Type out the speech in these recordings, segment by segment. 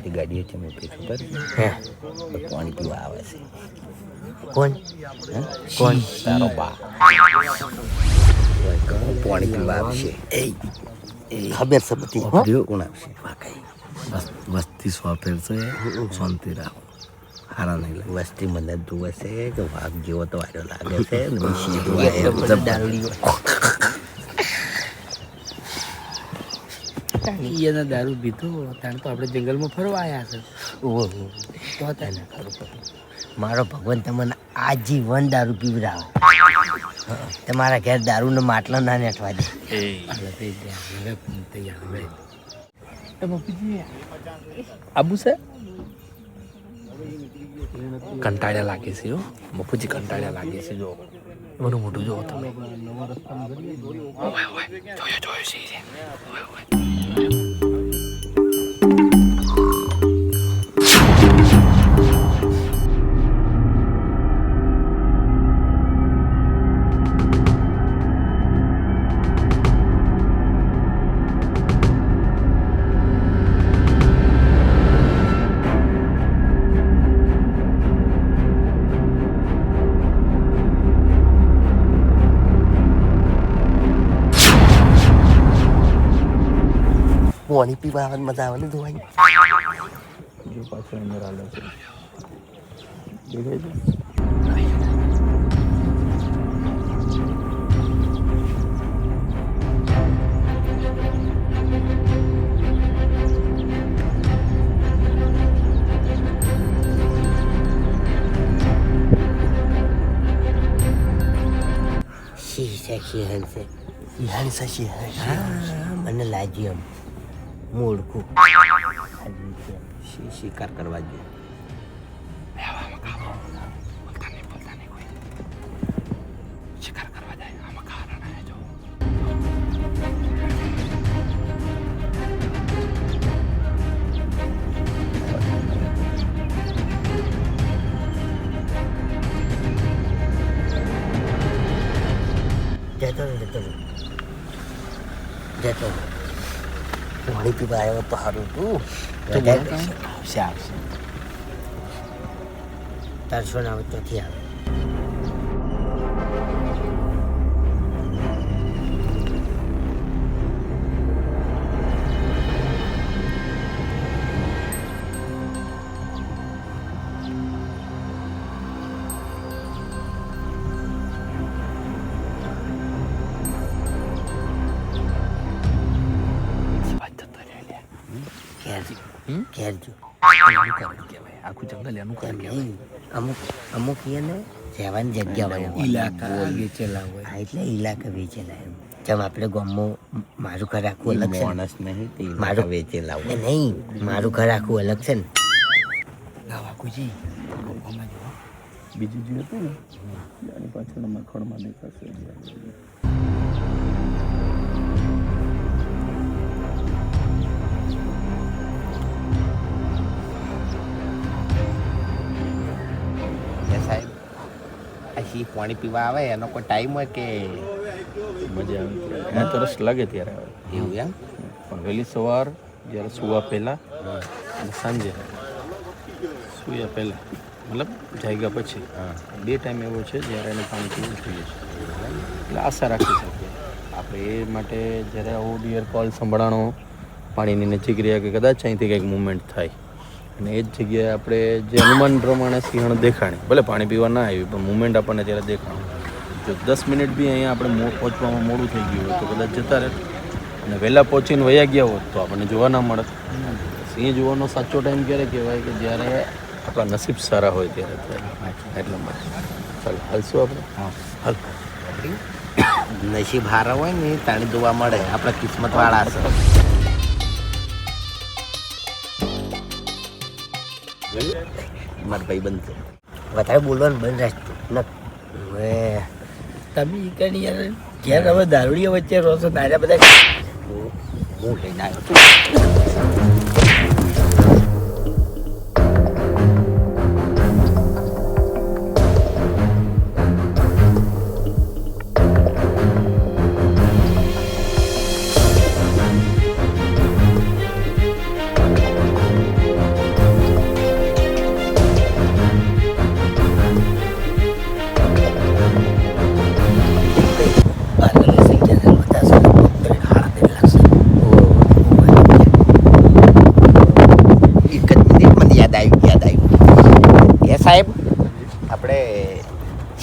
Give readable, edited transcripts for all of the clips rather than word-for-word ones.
પેલી ગાડીઓ છે મોટી ખબર હે પાણી પીવા આવે છે. કોણ કોણ? તારો બા પાણી પીવા આવશે. ખબર છે બધી હો કોણ આવશે? વાકઈ વસ્તી સ્વાફેર છે શાંતિ રાખો હારા નહીં લાગે વસ્તી મને જુએ છે કે વાઘ જેવો તો વાયરો લાગે છે ને એટલો બધો દારૂડિયો એને દારૂ પીધો તાણે તો આપણે જંગલમાં ફરવા આવ્યા છે ઓહો તો તને ખરું પડે મારો ભગવાન તમને આજીવન દારૂ પીવડાવે તમારા ઘેર દારૂનો માટલો ના નેઠવા દે આબુ છે કંટાળ્યા લાગે છે હો મફુજી કંટાળ્યા લાગે છે જો મોટું મોટું જો તમે જોયો છે પાણી પીવા આવવાની મજા આવે ને ધોવાની જો પાછળ અંદર આલે છે દેખાય છે શિયાળ છે હા મને લાગ્યું એમ મૂળખું શિકાર કરવા જોઈએ. જતો પાણી પીવા આવ્યો તો સારું તું આવશે તરસો ના આવે ચોથી આવે ઘેરજો આખું જંગલ એનું ઘર અમુક અમુક એને રહેવાની જગ્યા હોય ઇલાકા વેચેલા હોય હા એટલે ઇલાકા વેચેલા એમ જેમ આપણે ગામમાં મારું ઘર આખું અલગ છે માણસ નહીં તે મારું વેચેલા હોય. નહીં મારું ઘર આખું અલગ છે ને વાકુજી બીજું જે હતું ને એની પાછળ મખણમાં દેખાશે સાહેબ આ સિંહ પાણી પીવા આવે એનો કોઈ ટાઈમ હોય કે મજા આવે એને તરસ લાગે ત્યારે આવે એવું એમ? પણ વહેલી સવાર જ્યારે સુવા પહેલાં અને સાંજે સૂયા પહેલાં મતલબ જાગ્યા પછી બે ટાઈમ એવો છે જ્યારે એને પાણી પીવું જોઈએ છે એટલે આશા રાખી શકીએ આપણે એ માટે જ્યારે આવો ડિયર કોલ સંભળાણો પાણીની નજીક રહ્યા કે કદાચ અહીંથી કંઈક મૂવમેન્ટ થાય અને એ જ જગ્યાએ આપણે જે અનુમાન પ્રમાણે સિંહણ દેખાણી ભલે પાણી પીવા ના આવી પણ મુવમેન્ટ આપણને ત્યારે દેખાણું જો 10 મિનિટ બી અહીંયા આપણે પહોંચવામાં મોડું થઈ ગયું હોય તો કદાચ જતા રહે અને વહેલા પહોંચીને વયા ગયા હોત તો આપણને જોવા ના મળે સિંહ જોવાનો સાચો ટાઈમ ક્યારે કહેવાય કે જ્યારે આપણા નસીબ સારા હોય ત્યારે થાય એટલા માટે ચાલો હાલશું આપણે હા હાલ નસીબ હારા હોય ને તાણી જોવા મળે આપણા કિસ્મત વાળા છે. મારા ભાઈ બંધ છે વધારે બોલવાનું બંધ રાખતું હવે તમે કઈ યાર ઘેર હવે દારૂડિયા વચ્ચે રહો છો તારા બધા હું લઈને આવ્યો છું.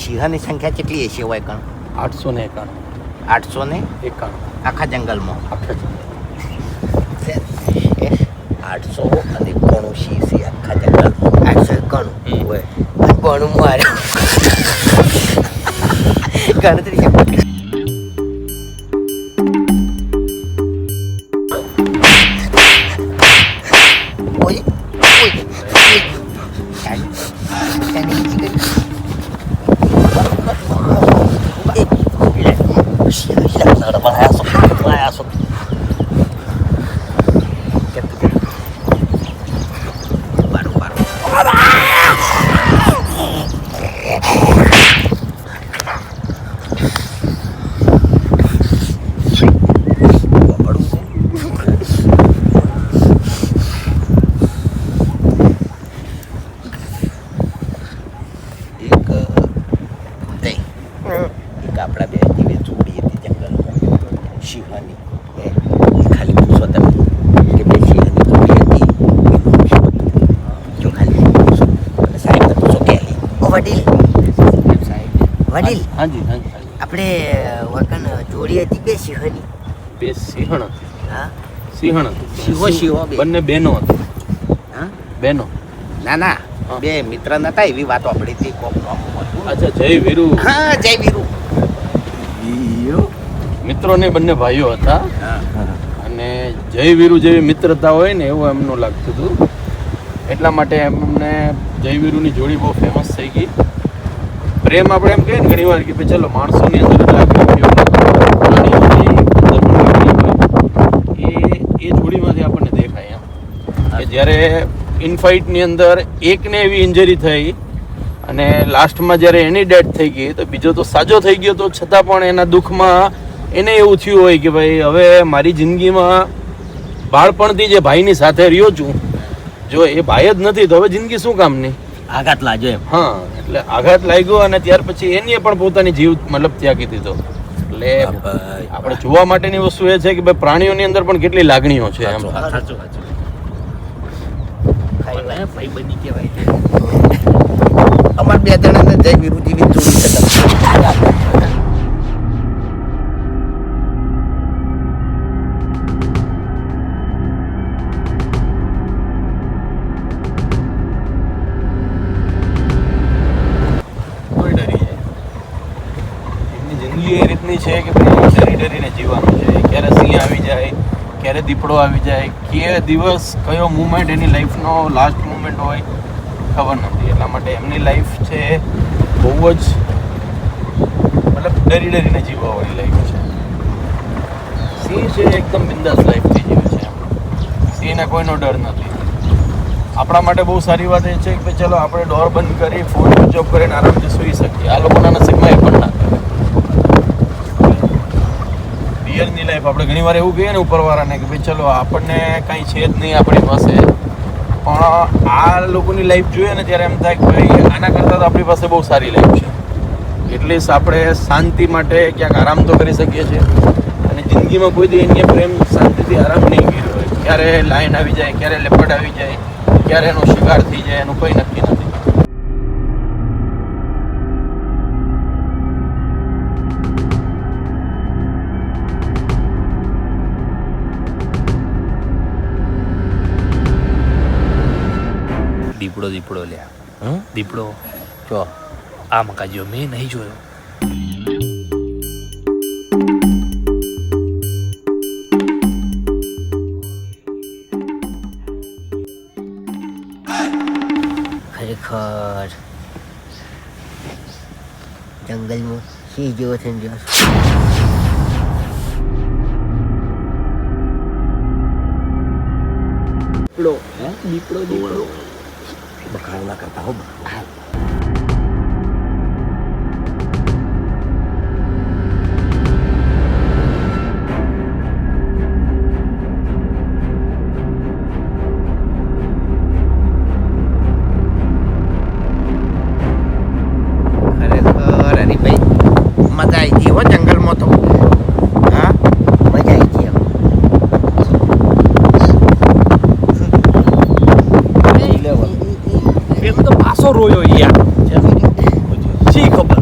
સિંહની સંખ્યા કેટલી હશે હોય કણ 891 891 આખા જંગલમાં આખા જ. 800 અને 91 સિંહ છે આખા જંગલમાં 891 હોય અને કોનું મારે ગણતરી કેમ કરી? ઓય, ઓય, ઓય. તને બીજી કઈ? એક આપણા બે જેવી જોડી હતી જંગલમાં સિંહની ખાલી પૂછો તમે કે બે સિંહની જોડી હતી એનું શું હતું? જો ખાલી પૂછો અને સાહેબ ને પૂછો કે ઓ વડીલ સાહેબ વડીલ હાજી હાજી હાજી. આપણે વકન જોડી હતી બે સિંહની. બે સિંહણ હતી. હા સિંહણ હતી. સિંહો બે બંને બહેનો હતી. હા બહેનો. ના ના હા. બે મિત્ર નતા એવી વાતો આપણી હતી કોક નામ હતું. અચ્છા જય વીરુ. હા જય વીરુ મિત્રોને બંને ભાઈઓ હતા હા અને જય વીરુ જેવી મિત્રતા હોય ને એવું એમનું લાગતું હતું. એટલા માટે એમને જય વીરુની જોડી બહુ ફેમસ થઈ ગઈ. પ્રેમ આપણે એમ કહીએ ને ઘણી વાર કે ભાઈ ચલો માણસોની અંદર લાગણી પ્રાણીઓની અંદર પણ લાગણી હોય એ જોડીમાંથી આપણને દેખાય એમ કે જ્યારે ઇનફાઇટની અંદર એકને એવી ઇન્જરી થઈ અને લાસ્ટમાં જ્યારે એની ડેથ થઈ ગઈ તો બીજો તો સાજો થઈ ગયો તો છતાં પણ એના દુઃખમાં એને એવું થયું હોય કે ભાઈ હવે મારી જિંદગીમાં બાળપણથી જે ભાઈની સાથે રહ્યો છું જો એ ભાઈ જ નથી તો હવે જિંદગી શું કામની. આઘાત લાગ્યો એમ. હા એટલે આઘાત લાગ્યો અને ત્યાર પછી એની પણ પોતાની જીવ મતલબ ત્યાગી દીધો. એટલે આપણે જોવા માટેની વસ્તુ એ છે કે ભાઈ પ્રાણીઓની અંદર પણ કેટલી લાગણીઓ છે એમ. સાચું ભાઈ બની કહેવાય. અમાર બે જણાને જય વીરુ જેવી જોડી છે તમે. કોઈ ડરી જાય. એમની જિંદગી એ રીતની છે કે ભાઈ ડરી ડરીને જીવવાનું છે. ક્યારે સિંહ આવી જાય, ક્યારે દીપડો આવી જાય, કે દિવસ કયો મુમેન્ટ એની લાઈફનો લાસ્ટ મુમેન્ટ હોય ખબર નથી. એટલા માટે એમની લાઈફ છે બહુ જ મતલબ ડરી ડરીને જીવવાવાળી લાઈફ છે. સિંહ છે એકદમ બિંદાસ લાઈફથી જીવે છે એમ. સિંહને કોઈનો ડર નથી. આપણા માટે બહુ સારી વાત એ છે કે ભાઈ ચલો આપણે ડોર બંધ કરી ફોન સ્વિચ ઓફ કરીને આરામથી સૂઈ શકીએ. આ લોકોના નસીબમાં એ પણ ના કરે. રિયલની લાઈફ આપણે ઘણી વાર એવું કહીએ ને ઉપરવાળાને કે ભાઈ ચલો આપણને કાંઈ છે જ નહીં આપણી પાસે, પણ આ લોકોની લાઈફ જોઈએ ને ત્યારે એમ થાય કે ભાઈ આના કરતાં તો આપણી પાસે બહુ સારી લાઈફ છે. એટલીસ્ટ આપણે શાંતિ માટે ક્યાંક આરામ તો કરી શકીએ છીએ અને જિંદગીમાં કોઈ દી એને પ્રેમ શાંતિથી આરામ નહીં કર્યો હોય. ક્યારે લાઈન આવી જાય, ક્યારે લેપડ આવી જાય, ક્યારે એનો શિકાર થઈ જાય એનું કોઈ નક્કી નથી. દીપડો લ્યા દીપડો જો આ મકાજીઓ મેં નહીં જોયો. ખરેખર જંગલમાં સિંહ જેવો થઈને રહ્યો છું. દીપડો બખાડો ના કરતા હો બખાડ. ખરેખર હરીભાઈ મજા આવી ગઈ હો જંગલમાં તો. હા મજા આવી ગઈ એમ. પેલો તો પાછો રોયો યાર. શી ખબર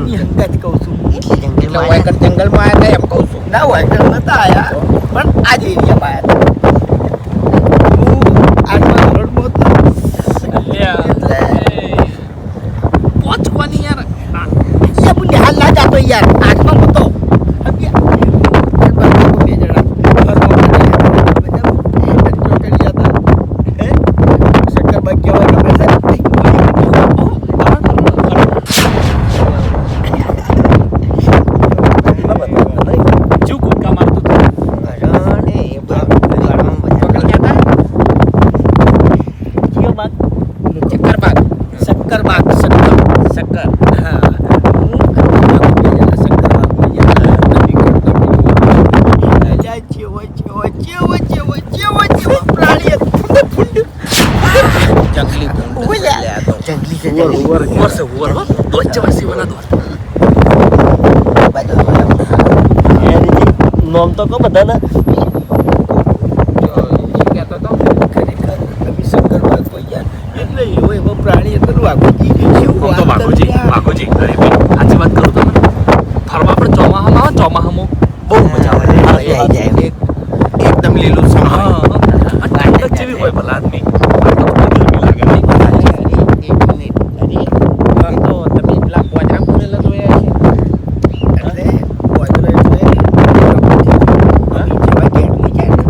એની હંગાત કહું છું એટલે એટલે જંગલમાં વાયકર જંગલમાં આવ્યા હતા એમ કહું છું ના વાયકર નતા આવ્યા પણ આ જ એરિયામાં આવ્યા હતા હું 8મા ધોરણમાં હતો પહોંચવાની યાર એટલે હું નિહાલ ના જાતો યાર 8મા હતો શું કૂદકા મારતો હતો? અરે એ ગાળામાં બધા શક્કરબાગ શક્કર હા જંગલી જંગલી છે ઉવર છે ઉવર હો દોસ્ત વાસી વાલા દોસ્ત નોમ તો કો બધાના એટલે એવો પ્રાણી એટલે વાઘોજી હું તો વાઘોજી અરે ભાઈ સાચી વાત કરું તો ફરવા આપણે ચોમાહામાં આવે ચોમાહામાં બહુ મજા આવે એકદમ લીલું હા ઠંડક જેવી હોય ભલા આદમી આ તો થોડી ગરમી લાગે નહીં તો તમે પેલા પોજરા પૂરેલા જોયા છે એટલે પોજરા એટલે જેવા ગેટમાં જાય ને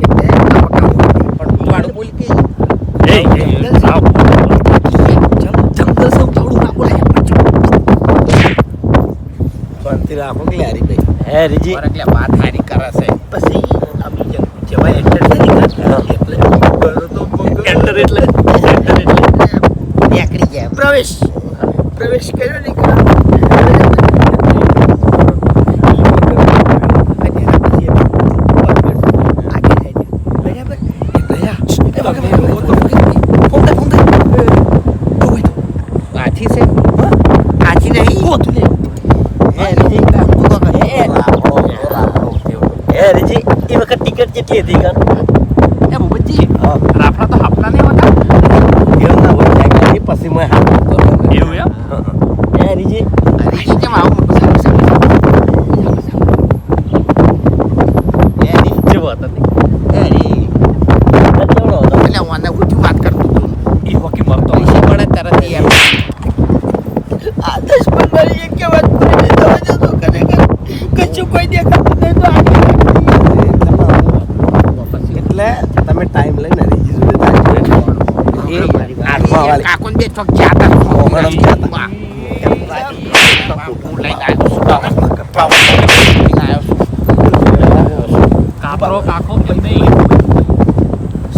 એટલે પણ વાળું બોલ કે જંગલ સૌ થોડું ના બોલાય શાંતિ રાખો કે હરીભાઈ હે રીજી એટલે વાત હારી કરે છે પછી અમે જેવા એન્ટર થઈ ગયા એટલે ગળો તો એન્ટર એટલે નીકળી જાય પ્રવેશ કર્યો ને હાથી છે હાથી નહીં હે રીજી એ વખત ટિકિટ કેટલી હતી કાન એ ભૂપતજી રાફડા તો હાફલા નહીં હોતા એવું ના હોય જાય પછી મેં એવું એમ હે રીજી કેમ આવું મોટું જેવો હતો નહીં કેવડો હતો એટલે હું આને ઊંચું વાત કરતો હતો એ હોકી મરતો પૈસા પડે તરત યાર આ 10-15 એક કે વાત કરી દેતો જતો ખરેખર કશું કોઈ દેખાતું નહીં તો એટલે તમે ટાઈમ લઈને રીજી જોડે આઠમા વાળી. કાકોન બે ચોક જાતા ઓગણમ જાતા. કાપરો કાકો એમ નહીં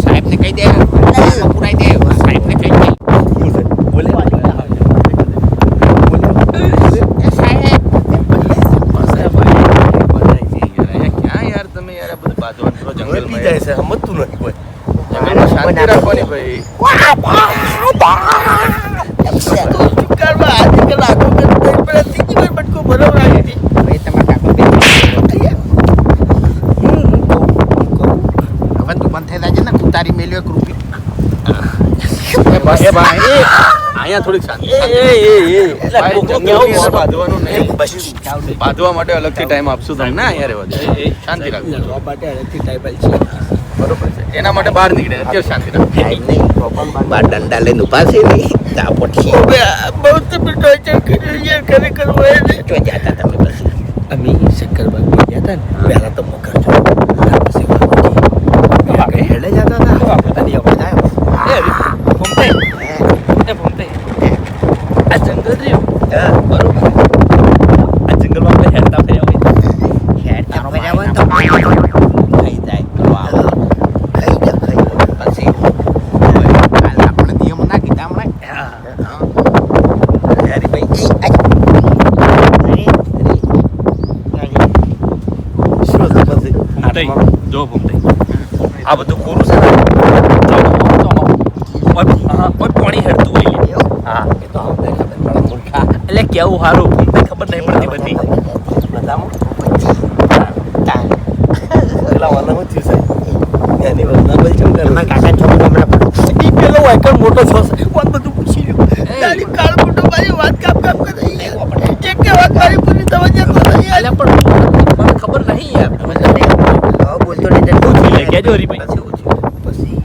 સાહેબ ને કહી દે પુરાઈ દે સાહેબ ને કહી દે બોલે એ સાહેબ ક્યાં યાર તમે યાર આ બધું બાજવાનું જંગલમાં જાય છે સમજતું નથી કોઈ જંગલમાં શાંતિ રાખવાની ભાઈ કરવા આજકાલ આખો કરે ત્રીજી વાર બટકો બરોબર આવી હતી ભાઈ તમારા કાકો બે હવે તું બંધ થઈ જાય ને ઉતારી મેલ્યો એક રૂપિયા એ ભાઈ અહીંયા થોડીક શાંતિ ભાઈ, જંગલની અંદર બાંધવાનું નહીં બાંધવા માટે અલગથી ટાઈમ આપશું તમને ના અહીંયા રહેવા દે શાંતિ રાખો લડવા માટે અલગથી ટાઈપ છે બરોબર છે એના માટે બહાર નીકળે અત્યારે શાંતિ રાખો બાર ડંડા લઈને ઉભા છે ને ચાપોટી બહુ તમે ટોર્ચર કર્યું યાર ખરેખર હોય ને જો જાતા તમે બસ અમે શક્કરબાગ માં ગયા હતા ને પહેલા તો મગર જો પછી આપણે હેડે જતા હતા અને અવાજ આવ્યો ભૂમતે આ જંગલ રહ્યું બરોબર આ જંગલમાં આપણે હેરતા ફર્યા હોય હેડ ચાપે જવાનું તો ખાઈ જાય તો આવો ખાઈ જાય પછી કાલ આપણે નિયમો ના કીધા હમણાં અરે ભાઈ શું હતું પછી ભૂમતે જો ભૂમતે આ બધું કોરું છે ને ચોમામાં પાણી હેરતું હોય હા એ તો અમને ખબર પડે મૂર્ખા એટલે કેવું સારું ભૂમતે ખબર નહીં પડતી બધી બધામાં પેલા વાના શું થયું સાહેબ એની વરના બધી ચમ કરે કાકા છોકરો હમણાં ઈ પેલો વાયકર મોટો થશે વાત બધું પૂછી લ્યો તારી કાળ મોટો ભાઈ વાત કાપ કાપ કરે એક કે કેજો હરીભાઈ પછી ઓછું. પછી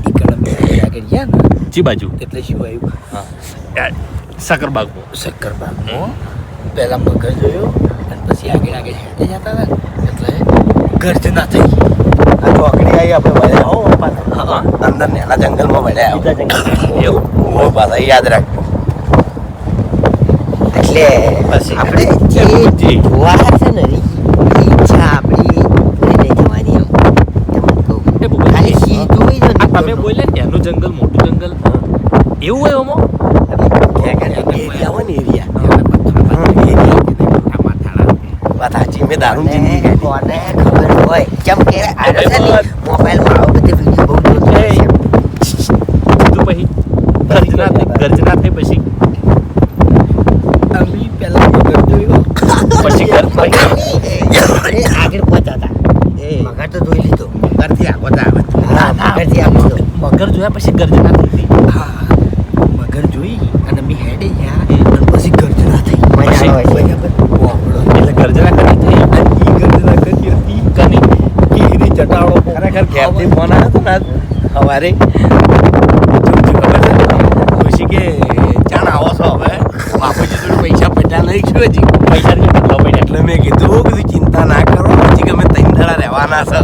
ઈ કલમ આગળ ગયા ને જી બાજુ એટલે શું આવ્યું સકરબાગમાં શક્કરબાગમાં પહેલા મગર જોયો અને પછી આગળ આગળ હેઠે જતા હતા એટલે ગર્જના થઈ આ ચોકડી આવી આપણે વળ્યા હો પાછા. હા અંદર નેના જંગલમાં વળ્યા બીજા જગ્યાએ એવું ઓ પાછા યાદ રાખો. એટલે પછી આપણે જે જી. જોવા છે ને રી, એ ઈચ્છા આપણી પૂરી નહીં થવાની એમ તમને કહું એ બહુ બધી ખાલી સિંહ જોઈ જો આ તમે બોલે ને એનું જંગલ મોટું જંગલ એવું હોય એમાં એરિયા હોય ને એરિયા માથાળા વાત સાચી. મેં દારૂ જિંદગી કોને કાઢી. કોને ખબર હોય કેમ કે આ છે ને મોબાઈલમાં આવો બધી વિડીયો બહુ જોતો હોય છે. કીધું પછી ગર્જના થઈ પછી અમે પહેલા મગર જોયો પછી આગળ પહોંચ્યા હતા મગર તો જોઈ લીધો ઘરથી આગો તો આવે. હા મગરથી આગળ લીધો મગર જોયા પછી ગર્જના થઈ હતી હા મગર જોઈ અને મેં હેડે ગયા અને પછી ગર્જના થઈ પછી? મજા આવે છે એટલે ગર્જના કરી થઈ ઈ ગર્જના કરી હતી કની કેરી ચટાડો ખરેખર ઘેરથી ફોન આવ્યો હતો ને આજ સવારે ખબર છે ખુશી કે ચાણ આવો છો હવે બાપુજી જોડે પૈસા પટ્યા નહીં છું હજી. પૈસા કેટલા પડ્યા એટલે મેં કીધું કીધું ચિંતા ના કરો હજી કે અમે 3 દાડા રહેવાના છે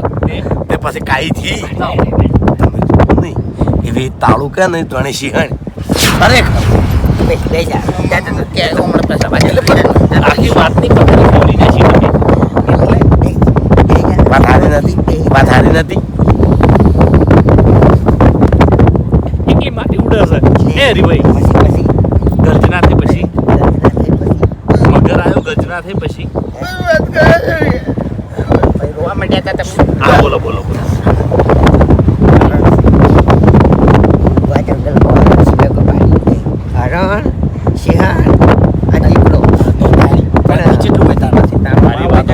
તે પછી કાઈ થી તમે જોયું નહીં એવી તાળું કે નહીં ત્રણે સિંહણ ખરેખર બે જા હમણાં પૈસા પાછળ આખી વાતની પકડી ખોલી નાખી તમે વાત હારી નથી વાત હારી નથી. એટલી માટી ઉડે છે એ હરીભાઈ ગર્જના થઈ પછી મગર આવ્યો ગર્જના થઈ પછી રોવા માંડ્યા હતા તમે હા બોલો બોલો બોલો આ જંગલમાં સિંહકો પાડી હરણ સિંહ અને દીપડો પણ ચેટલું બતા નથી મારી વાત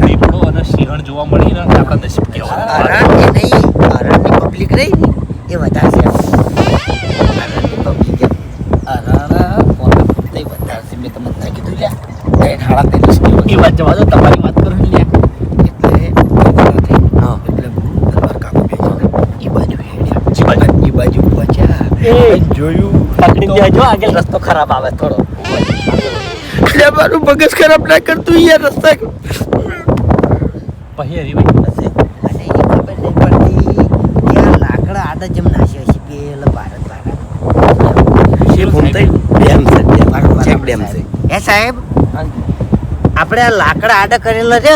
દીપડો અને સિંહણ જોવા મળી ને આપણા નસીબ કેવા હરણ એ નહીં હરણની પબ્લિક રહી ને એ વધારે છે હરણની પબ્લિક વધારે છે મેં તમને ના કીધું લ્યા એ વાત જવા દો તમારી વાત કરો ને લ્યા. એટલે હું દરબાર કાકો બેઠો ને એ બાજુ હેડ્યા જી બાજુ. એ બાજુ પહોંચ્યા એ જોયું પકડી જાજો આગળ રસ્તો ખરાબ આવે થોડો એટલે મારું મગજ ખરાબ ના કરતું યાર રસ્તા પછી હરીભાઈ અને એ ખબર નહીં પડતી ત્યાં લાકડા આડા જેમ નાખ્યો છે પેલા ભારત ડેમ છે ચેક ડેમ છે. હે સાહેબ આપણે આ લાકડા આડા કરેલા છે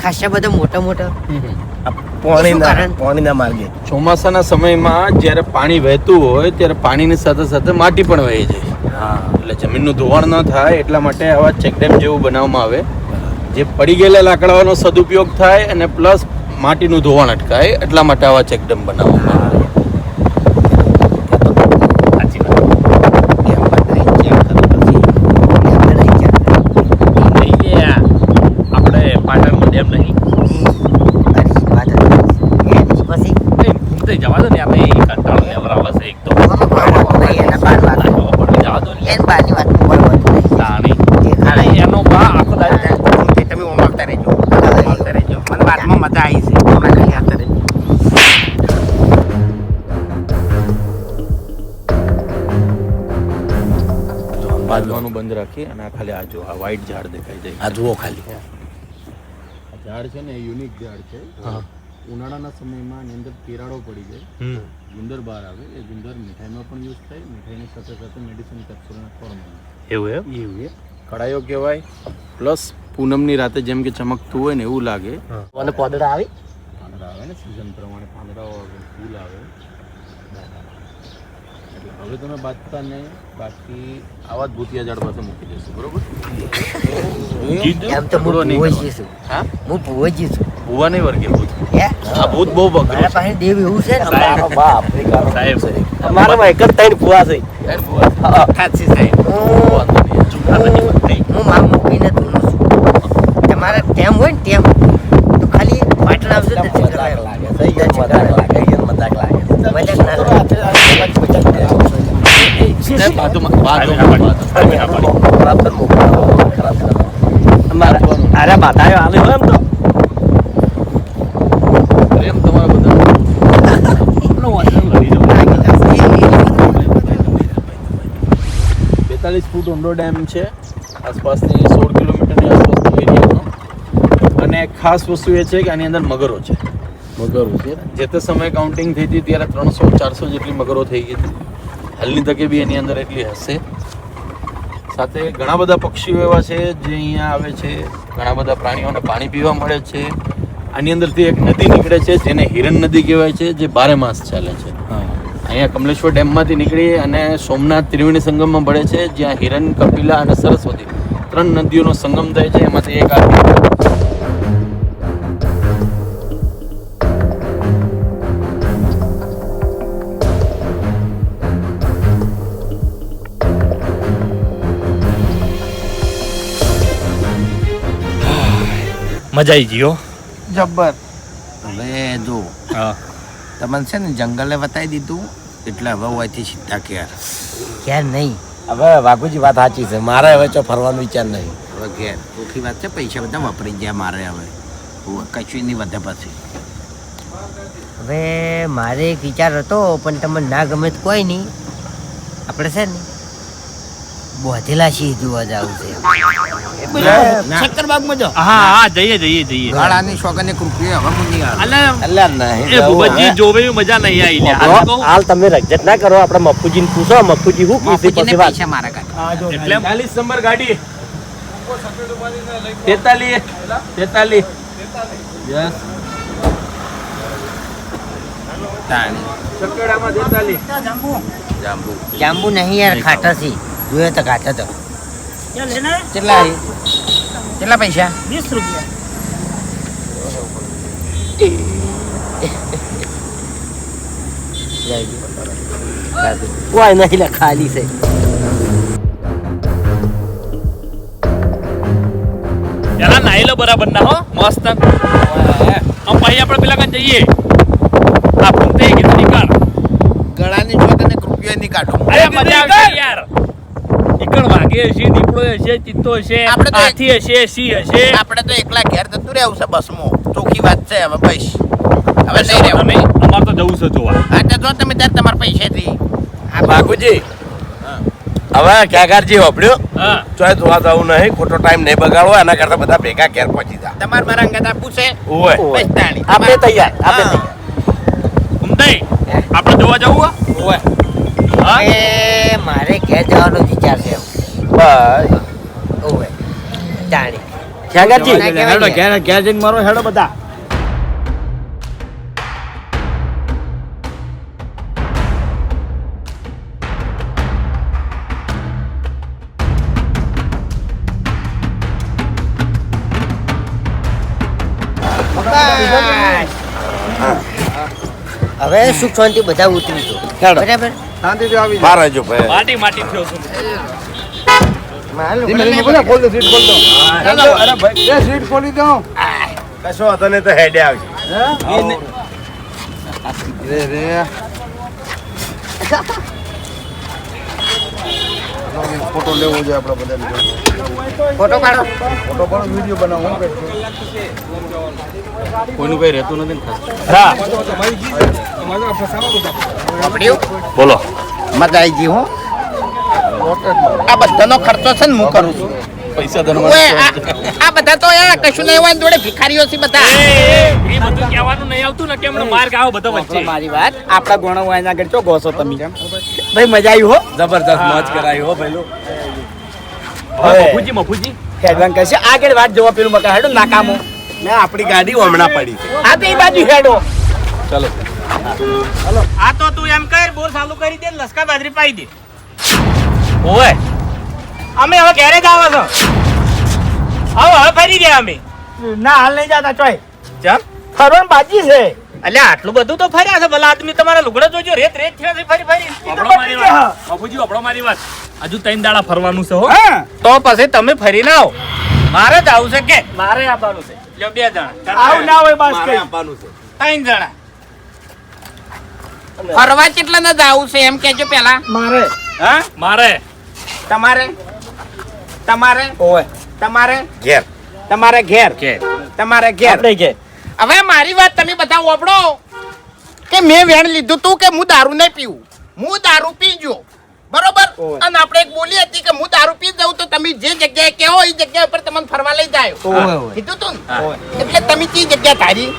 ખાસા બધા મોટા મોટા પાણીના માર્ગે ચોમાસાના સમયમાં જ્યારે પાણી વહેતું હોય ત્યારે પાણીની સાથે સાથે માટી પણ વહી જાય એટલે જમીનનું ધોવાણ ન થાય એટલા માટે આવા ચેકડેમ જેવું બનાવવામાં આવે જે પડી ગયેલા લાકડાઓનો સદુપયોગ થાય અને પ્લસ માટીનું ધોવાણ અટકાય એટલા માટે આવા ચેકડેમ બનાવવામાં આવે સાચી વાત નહીં લ્યા આપણે પાટણમાં ડેમ નહીં જવા દો ને આપણે કંટાળો લેવરાવે છે એક તો જવા દો ને તાણી અરે એનો બા આખો દાડો તમે ઓમાવતા રહેજો મને વાતમાં મજા આવી છે હમણાં ખાલી હાથ રહેજો. બાંધવાનું બંધ રાખી અને આ ખાલી આ જો આ વ્હાઈટ ઝાડ દેખાઈ જાય આ જુઓ ખાલી આ ઝાડ છે ને એ યુનિક ઝાડ છે ઉનાળાના સમયમાં એની અંદર તિરાડો પડી જાય ગુંદર બહાર આવે એ ગુંદર મીઠાઈમાં પણ યુઝ થાય મીઠાઈની સાથે સાથે મેડિસિન કેપ્સ્યુલના ફોર્મમાં એવું એમ એવું કડાયો કહેવાય પ્લસ પૂનમની રાતે જેમ કે ચમકતું હોય ને એવું લાગે અને પોદડા આવી પાંદડા આવે ને સિઝન પ્રમાણે પાંદડાઓ આવે ફૂલ આવે એટલે હવે તમે બાંધતા નહીં બાકી આવા જ ભૂતિયા ઝાડ પાસે મૂકી દેશું બરોબર એમ તો હું ભુવોજી છું હા હું ભુવોજી છું ભૂવા નહીં વર્ગે ભૂત હે આ ભૂત બહુ બગડે મારા પાસે દેવ એવું છે ને મારો બાપ આફ્રિકાનો સાહેબ. છે. અમારામાં એક જ 3 ભૂવા છે. ખાસી સાહેબ હું મામ મૂકીને ધૂનું છું તમારે ટેમ હોય ને ટેમ તો ખાલી પાટણ આવજો ને મજાક લાગે છે. યાર મજાક લાગે યાર મજાક લાગે છે. મજાક ના બાજુમાં ખરાબ તો મોકલાવો, ખરાબ કરો. અરે બતાવ્યો આલે એમ તો પ્રેમ તમારો 45 ફૂટ ઊંડો ડેમ છે, આસપાસની 16 કિલોમીટરની આસપાસનો એરિયાનો. અને ખાસ વસ્તુ એ છે કે આની અંદર મગરો છે. મગરો છે. જે તે સમયે કાઉન્ટિંગ થઈ હતી ત્યારે 300-400 જેટલી મગરો થઈ ગઈ હતી. હાલની તકે બી એની અંદર એટલી હશે. સાથે ઘણા બધા પક્ષીઓ એવા છે જે અહીંયા આવે છે. ઘણા બધા પ્રાણીઓને પાણી પીવા મળે છે. આની અંદરથી એક નદી નીકળે છે જેને હિરન નદી કહેવાય છે, જે 12 માસ ચાલે છે. અહીંયા કમલેશ્વર ડેમમાંથી નીકળી અને સોમનાથ ત્રિવેણી સંગમમાં ભળે છે, જ્યાં હિરન, કપિલા અને સરસ્વતી 3 નદીઓનો સંગમ થાય છે. એમાંથી એક આ મજા આવી ગયો. જબ્બર. હવે જો હા તમને છે ને જંગલે બતાવી દીધું એટલે હવે હોયથી સીધા ઘેર. ક્યાં નહીં. હવે વાઘુજી વાત સાચી છે, મારે હવે ચો ફરવાનો વિચાર નહીં. હવે ઘેર ચોખ્ખી વાત છે, પૈસા બધા વપરાઈ ગયા મારે. હવે કશું નહીં વધે પછી. હવે મારે એક વિચાર હતો પણ તમને ના ગમે તો કોઈ નહીં. આપણે છે ને બોધેલા સિંહ જોવા જવું છે. શક્કરબાગમાં જો હા હા જઈએ. ગાળાની શોખન 1 રૂપિયો હવે હું નહીં આવે. અલ્યા નહીં એ ભૂપતજી જોવે એવી મજા નહીં આવી લ્યા. હાલ કહું. હાલ તમે રજત ના કરો, આપણે મફુજીને પૂછો, મફુજી શું કીધી બાપુજીને પછી વાત. પૈસા મારા કાઢ. એટલે 40 નંબર ગાડી 43 યસ તાણી. ચકડામાં 43 જાંબુ જાંબુ નહીં યાર, ખાટા છે. જોયે તો ખાટા તો. કેટલા છે? કેટલા પૈસા? 20 રૂપિયા. કોઈ નહીં લે, ખાલી છે. જરા નાઈ લો બરાબર ના હો મસ્ત. આમ પછી આપણે પેલા કાં જઈએ. આપણું તે ગીત નીકળ. ગળાની શોખન 1 રૂપિયો નહીં કાઢો. અરે મજા આવશે યાર. ઈકણ વાગે હશે, દીપડો હશે, ચિત્તો હશે, આપણે તો- હાથી હશે, સિંહ હશે. આપણે તો એકલા ઘેર જતું રહેવું છે બસમાં. ચોખ્ખી વાત છે. હવે બસ હવે બસ નહીં રહેવું. તમે અમારે તો જવું છે જોવા. હા તો જો તમે ત્યારે તમારા પૈસાથી વાઘુજી હવે ક્યાગારજી વાપર્યો હા ચોય જોવા જવું નહીં, ખોટો ટાઈમ નહીં બગાડવો, એના કરતા બધા ભેગા ઘેર પહોંચી જા. તમારે મારા અંગત આપવું છે. ઓય બસ તાણી. આપણે તૈયાર, આપણે હા. તૈયાર. ઉમતાઈ આપણે જોવા જવું હો? હા એ મારે ઘેર જવાનો વિચાર છે. બસ ઓવે જાણી. ક્યાગારજી ના કહેવાય ને. ઘેર જઈને મારો હેડો બધા. હવે સુખ શાંતિ બધા ઉતરીશું. હેડો. બરાબર. બહાર આવજો ભાઈ. માટી થયો છું. કશો હતો ને તો હેડે આવજો. ફોટો લેવો છે આપણે બધાને. ફોટો પાડો. ફોટો પણ વિડીયો બનાવો. કોઈનું કઈ રહેતું નથી ને ખાસ. વાપર્યું? બોલો. મજા આવી ગઈ હો. આ બધાનો ખર્ચો છે ને હું કરું છું. પૈસા ઓય, ધનવાન આ બધા તો યાર કશું નહીં હોય ને જોડે ભિખારીઓ છે બધા. એ બધું કહેવાનું નહીં આવતું ને કે હમણાં માર્ગ આવો બધો વચ્ચે. મારી વાત આપડા ગોણા વાય ના કરજો ગોસો તમે ભાઈ મજા આવી હો જબરદસ્ત મોજ કરાવી હો ભાઈ. મફુજી હેડવાન કરશે આગળ વાત જોવા પેલું મકા હેડો નાકામો ને આપણી ગાડી હમણાં પડી છે. આ તો એ બાજુ હેડો ચાલો. આ તો તું એમ કર બોલ ચાલુ કરી દે લસકા બાજરી પાઈ દે. ઓય અમે હવે ઘરે જ આવો છો. હવે ફરી ગયા અમે. ના હાલ નહીં જાતા ચોય ચમ ફરવાન બાજી છે અલ્યા આટલું બધું તો ફર્યા છે ભલા આદમી. તમારા લુગડા જોજો રેત રેત થયા છે ફરી ફરી. બાપુજી આપણો મારી વાત હજુ 3 દાડા ફરવાનું છે હો. હા તો પછી તમે ફરી ના આવો. મારે જ આવું છે કે મારે આવવાનું છે. લ્યો 2 જણા આવું ના હોય બસ કઈ આપવાનું છે. 3 જણા. ફરવા કેટલા ને જાવું છે એમ કેજો પેલા. મારે હા મારે તમારે તમારે ઓય તમારે ઘેર તમારે ઘેર કે તમારે ઘેર. આપણે ઘેર હવે મારી વાત તમે બધા ઓપડો કે મેં વેણ લીધું તું કે હું દારૂ નહીં પીવું. હું દારૂ પીજો. બરોબર ઓવે. અને આપણે એક બોલી હતી કે હું દારૂ પી જાઉં તો તમે જે જગ્યાએ કહો એ જગ્યા ઉપર તમને ફરવા લઈ જાય ઓવે, ઓવે. કીધું તું ને? ઓવે. એટલે તમે કઈ જગ્યા ધારી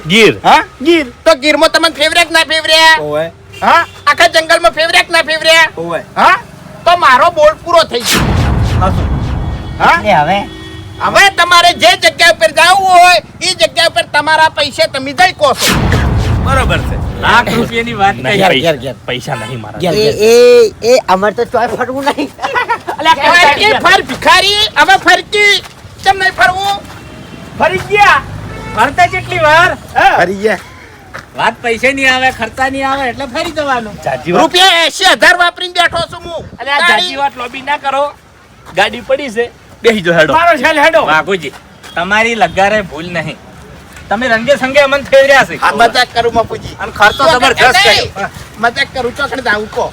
ગીર હા ગીર તો ગીરમાં તમને ફેવરેટ ના ફેવર્યા ઓવે હા આખા જંગલમાં ફેવરેટ ના ફેવર્યા ઓવે હા તો મારો બોલ પૂરો થઈ ગયો હા એટલે હવે હવે તમારે જે જગ્યા ઉપર જવું હોય એ જગ્યા ઉપર તમારા પૈસે તમે જઈ કહો છો બરોબર છે લાખ રૂપિયાની વાત નહીં, કહી ઘેર, ઘેર. પૈસા નહીં મારા એ એ એ અમાર તો ચોય ફરવું નહીં ફરકી ફર ભિખારી હવે ફરકી કેમ નહીં ફરવું ફરી ગયા ફરતા કેટલી વાર ફરી ગયા વાત પૈસે નહીં આવે ખર્ચા નહીં આવે એટલે ફરી જવાનું જાજી વાત રૂપિયા 80,000 વાપરીને બેઠો છું હું અરે આ જાજી વાત લોબી ના કરો ગાડી પડી છે બેસી જો હેડો મારો છેલ હેડો વાઘુજી તમારી લગારે ભૂલ નહીં તમે રંગે સંગે અમન ફેરવ્યા છે આ મજાક કરું મપુજી અને ખર્ચો જબરજસ્ત કર્યો મજાક કરું ચોકડ જાવું કો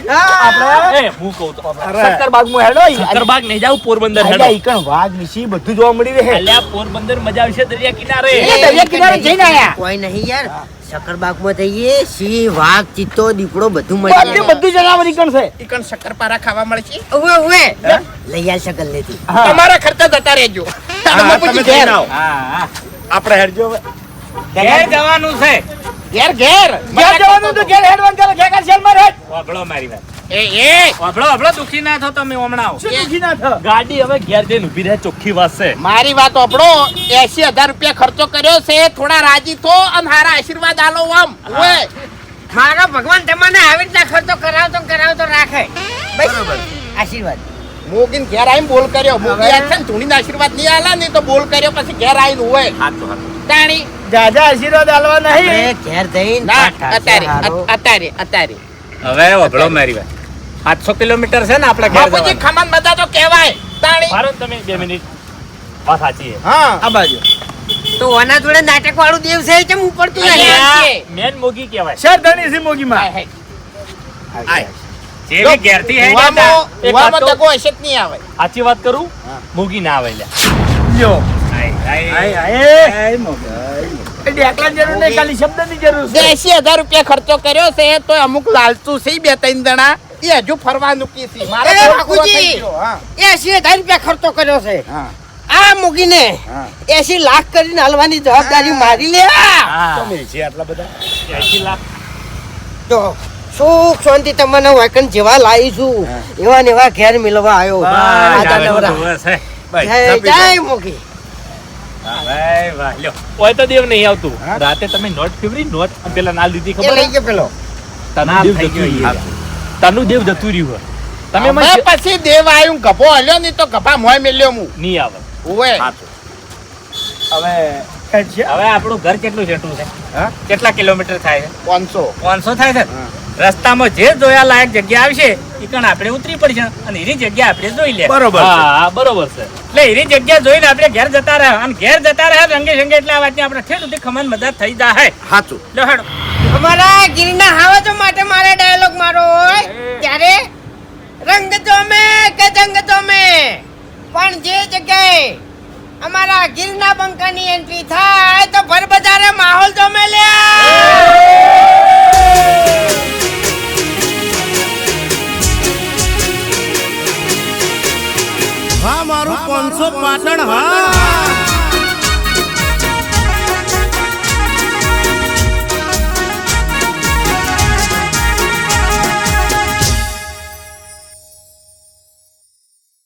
આપણે એ હું કહું તો સક્કરબાગ માં હેડો શક્કરબાગ નહીં જાવ પોરબંદર હેડો અલ્યા ઈકણ વાઘ વિશે બધું જોવા મળી રહે અલ્યા પોરબંદર મજા આવશે દરિયા કિનારે દરિયા કિનારે જઈને આયા કોઈ નહીં યાર શક્કરબાગમાં જઈએ સિંહ વાઘ ચિત્તો દીપડો બધું મળી બધું જાય બધું જનાવર ઈકણ છે ઈકણ શક્કરપારા ખાવા મળશે ઓવે ઓવે લઈ આલ શકલ લેતી તમારા ખર્ચા જતા રહેજો મપુજી ઘેર હા આપણે હેડજો હવે. ઘેર જવાનું છે ઘેર ઘેર ઘેર જવાનું તો ઘેર હેડવાનું ચાલો ઘેર શેલ માં હેડ વાપડો મારી વાત એ વાપડો દુખી ના થો તમે હમણાં આવો. શું દુખી ના થ ગાડી હવે ઘેર જઈને ઊભી રહે ચોખ્ખી વાત છે મારી વાત ઓપડો 80,000 રૂપિયા ખર્ચો કર્યો છે થોડા રાજી થો અને હારા આશીર્વાદ આલો આમ ઓય મારો ભગવાન તમને આવી રીતના ખર્ચો કરાવતો રાખે બરોબર આશીર્વાદ મોગીન ઘેર આવીને બોલ કર્યો મોગી આ છે ને ધૂણીના આશીર્વાદ નહીં આલા ને તો બોલ કર્યો પછી ઘેર આવીને હોય તાણી જાજા આશીર્વાદ આલવા નહીં આપણે ઘેર જઈને ના પાઠા છે હારો. અત્યારે હવે વાપડો મારી વાત 700 કિલોમીટર છે ને આપણે ઘેર બાપુજી જવાનું. ખમણ બધા તો કહેવાય તાણી મારો તમે 2 મિનિટ વાત સાચી છે હા આ બાજુ તો ઓના જોડે નાટક વાળું દેવ છે કેમ ઉપડતું અહીંયા નહીં છે. મેન મોગી કહેવાય શેર ધણી છે મોગીમાં હાય, હાય. જે બી ઘેરથી હેડ્યા હતા, કુવામાં- એક કુવામાં વાત તો- દગો હશે જ નહીં આવે સાચી વાત કરું મોગી ના આવે લ્યા લ્યો આય, આય. એ ડેકલા જરૂર નહીં ખાલી શબ્દની જરૂર છે 80,000 રૂપિયા ખર્ચો કર્યો છે તો અમુક લાલચુ છે 2-3 જણા એ હજુ ફરવાનું કી છે મારો એ બોલ પૂરો બાપુજી. થઈ ગયો. હા 80,000 રૂપિયા ખર્ચો કર્યો છે હા આ મૂકીને 80 લાખ કરીને હાલવાની જવાબદારી મારી લે હા તમે છે આટલા બધા 80 લાખ તો સુખ શાંતિ તમને વાકન જેવા લાવીશું એવા ને એવા ઘેર મિલવા આવ્યો આજા હવે નવરા. તો બસ, હે. જય જય મૂકી વાહ, વાહ, લ્યો. ઓય તો દેવ નહીં આવતું રાતે તમે નોટ ફેવરી નોટ પેલા નાલ દીધી એ ખબર લઈ ગયો પેલો તનું દેવ થઈ જતું ગયો રહ્યું તનું દેવ જતું રહ્યું હોય. તમે અમે મને પછી દેવ આયું ગભો હલ્યો નહીં તો ગભા મોય મેલ્યો હું નહીં આવે ઓવે હવે હેડ છે હવે આપણું ઘર કેટલું જેટલું છે હા? કેટલા કિલોમીટર થાય છે 500 500 થાય છે ને? રસ્તામાં જે જોયા લાયક જગ્યા આવશે એ કણ આપણે ઉતરી પડશે અને એની જગ્યા આપણે જોઈ લે બરોબર છે હા બરોબર છે એટલે એની જગ્યા જોઈને આપણે ઘેર જતા રહે અને ઘેર જતા રહે રંગે સંગે એટલે આ વાતની આપણે ઠેર સુધી ખમણ મદદ થઈ જાય સાચું લો હેડો અમારા ગિરના હાવજો માટે મારે ડાયલોગ મારો હોય ત્યારે રંગ જોમે કે જંગ જોમે પણ જે જગ્યાએ અમારા ગિરના બંકાની એન્ટ્રી થાય તો ભર બજારે માહોલ જોમે લે હા મારું 500 પાટણ હા